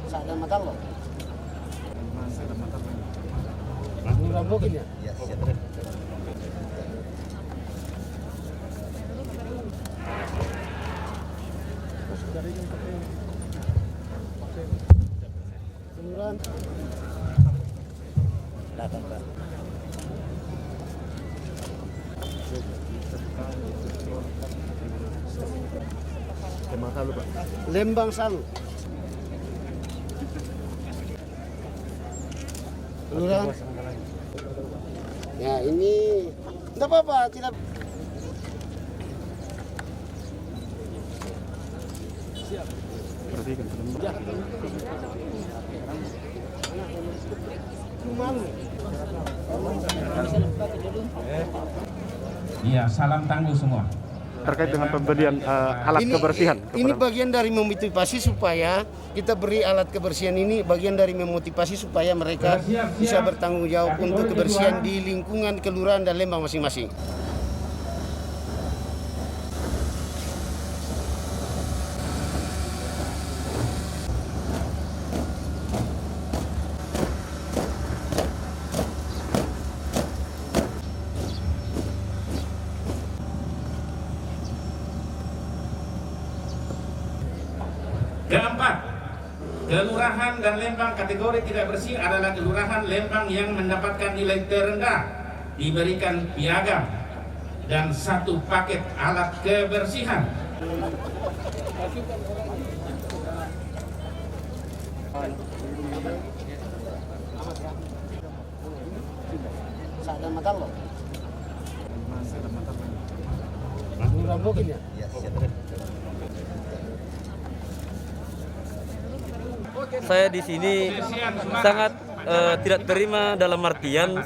Sadar mata lo. Ya? Iya, siap. Kelurahan. Datang, Pak. Lembang Salu, Pak. Lembang Salu. Kelurahan. Ya ini tidak apa-apa, tidak. Berarti kan Iya, salam tangguh semua. terkait dengan pembelian alat kebersihan. Ini bagian dari memotivasi supaya kita beri alat kebersihan ini bagian dari memotivasi supaya mereka bisa bertanggung jawab untuk kebersihan di lingkungan kelurahan dan Lembang masing-masing. Keempat, kelurahan dan Lembang kategori tidak bersih adalah kelurahan Lembang yang mendapatkan nilai terendah, diberikan piagam dan 1 paket alat kebersihan. Sadar mata lo. Ya? Iya, siap. Saya di sini sangat tidak terima dalam artian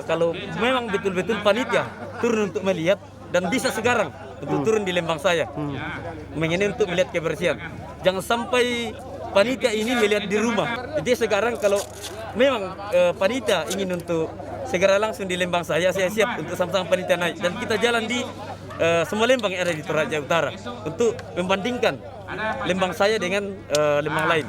kalau memang betul-betul panitia turun untuk melihat dan bisa sekarang untuk turun di Lembang saya menginginkan untuk melihat kebersihan. Jangan sampai panitia ini melihat di rumah. Jadi sekarang kalau memang panitia ingin untuk segera langsung di Lembang saya siap untuk sama-sama panitia naik dan kita jalan di semua Lembang yang ada di Toraja Utara untuk membandingkan Lembang saya dengan Lembang lain.